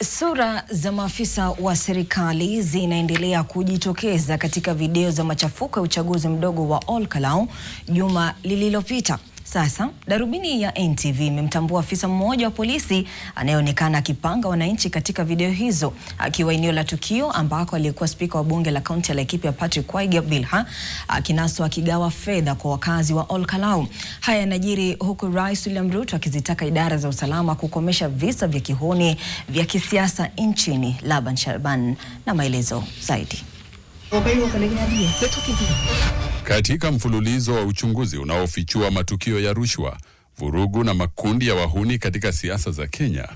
Sura za maafisa wa serikali zinaendelea kujitokeza katika video za machafuko ya uchaguzi mdogo wa Olkalau juma lililopita. Sasa darubini ya NTV imemtambua afisa mmoja wa polisi anayeonekana akipanga wananchi katika video hizo, akiwa eneo la tukio ambako aliyekuwa spika wa bunge la kaunti ya Laikipia Patrick Waigwa akinaswa akigawa fedha kwa wakazi wa Olkalau. Haya yanajiri huku Rais William Ruto akizitaka idara za usalama kukomesha visa vya kihuni vya kisiasa nchini. Laban Sharban na maelezo zaidi. Katika mfululizo wa uchunguzi unaofichua matukio ya rushwa, vurugu na makundi ya wahuni katika siasa za Kenya,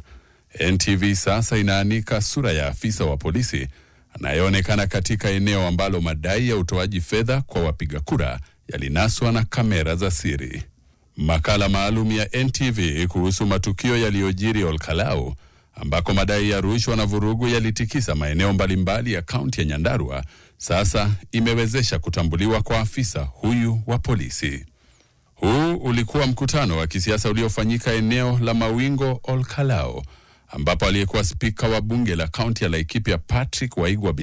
NTV sasa inaanika sura ya afisa wa polisi anayeonekana katika eneo ambalo madai ya utoaji fedha kwa wapiga kura yalinaswa na kamera za siri. Makala maalum ya NTV kuhusu matukio yaliyojiri Olkalau, ambako madai ya rushwa na vurugu yalitikisa maeneo mbalimbali ya kaunti ya Nyandarua, sasa imewezesha kutambuliwa kwa afisa huyu wa polisi. Huu ulikuwa mkutano wa kisiasa uliofanyika eneo la Mawingo Olkalau, ambapo aliyekuwa spika wa bunge la kaunti ya Laikipia Patrick Waigwa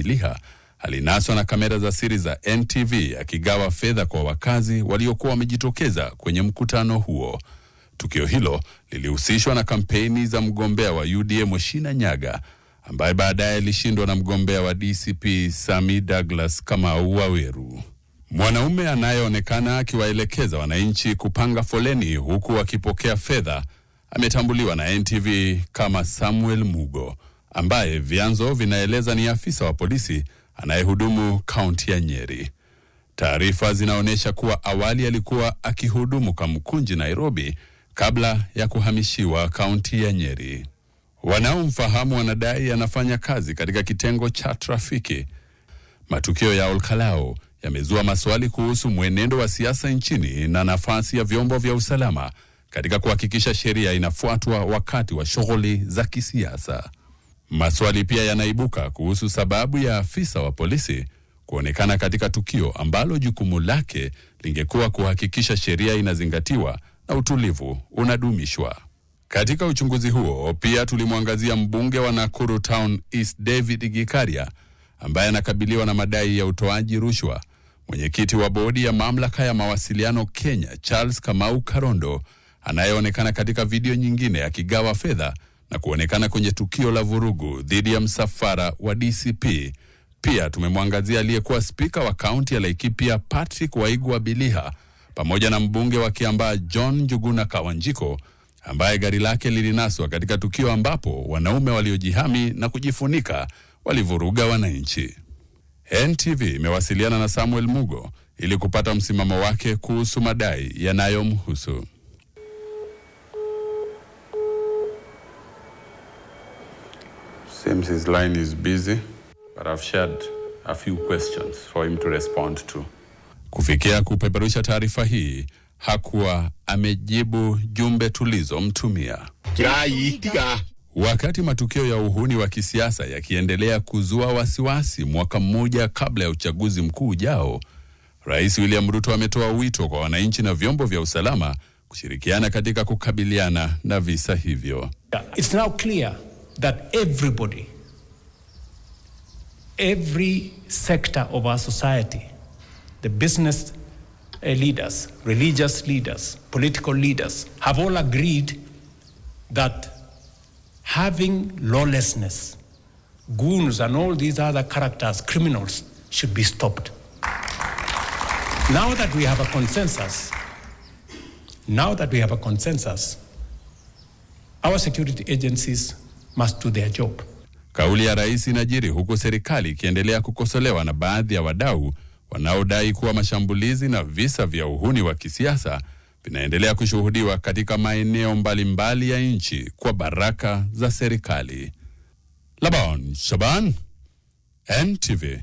alinaswa na kamera za siri za NTV akigawa fedha kwa wakazi waliokuwa wamejitokeza kwenye mkutano huo. Tukio hilo lilihusishwa na kampeni za mgombea wa UDA Mushina Nyaga, ambaye baadaye alishindwa na mgombea wa DCP Sami Douglas Kamau Waweru. Mwanaume anayeonekana akiwaelekeza wananchi kupanga foleni huku wakipokea fedha ametambuliwa na NTV kama Samuel Mugo, ambaye vyanzo vinaeleza ni afisa wa polisi anayehudumu kaunti ya Nyeri. Taarifa zinaonyesha kuwa awali alikuwa akihudumu Kamkunji, Nairobi, kabla ya kuhamishiwa kaunti ya Nyeri. Wanaomfahamu wanadai anafanya kazi katika kitengo cha trafiki. Matukio ya Olkalau yamezua maswali kuhusu mwenendo wa siasa nchini na nafasi ya vyombo vya usalama katika kuhakikisha sheria inafuatwa wakati wa shughuli za kisiasa. Maswali pia yanaibuka kuhusu sababu ya afisa wa polisi kuonekana katika tukio ambalo jukumu lake lingekuwa kuhakikisha sheria inazingatiwa na utulivu unadumishwa. Katika uchunguzi huo pia tulimwangazia mbunge wa Nakuru Town East David Gikaria, ambaye anakabiliwa na madai ya utoaji rushwa. Mwenyekiti wa bodi ya mamlaka ya mawasiliano Kenya Charles Kamau Karondo, anayeonekana katika video nyingine akigawa fedha na kuonekana kwenye tukio la vurugu dhidi ya msafara wa DCP. Pia tumemwangazia aliyekuwa spika wa kaunti ya Laikipia Patrick Waigwa pamoja na mbunge wa Kiambaa John Njuguna Kawanjiko, ambaye gari lake lilinaswa katika tukio ambapo wanaume waliojihami na kujifunika walivuruga wananchi. NTV imewasiliana na Samuel Mugo ili kupata msimamo wake kuhusu madai yanayomhusu. Seems his line is busy, but I've shared a few questions for him to respond to. Kufikia kupeperusha taarifa hii, hakuwa amejibu jumbe tulizomtumia. Wakati matukio ya uhuni wa kisiasa yakiendelea kuzua wasiwasi mwaka mmoja kabla ya uchaguzi mkuu ujao, Rais William Ruto ametoa wito kwa wananchi na vyombo vya usalama kushirikiana katika kukabiliana na visa hivyo. It's now clear that every sector of our society, the business leaders, religious leaders, political leaders, have all agreed that having lawlessness, goons and all these other characters, criminals, should be stopped. Now that we have a consensus, our security agencies must do their job. Kauli ya rais inajiri huku serikali ikiendelea kukosolewa na baadhi ya wadau wanaodai kuwa mashambulizi na visa vya uhuni wa kisiasa vinaendelea kushuhudiwa katika maeneo mbalimbali ya nchi kwa baraka za serikali. Laban Shaban, NTV.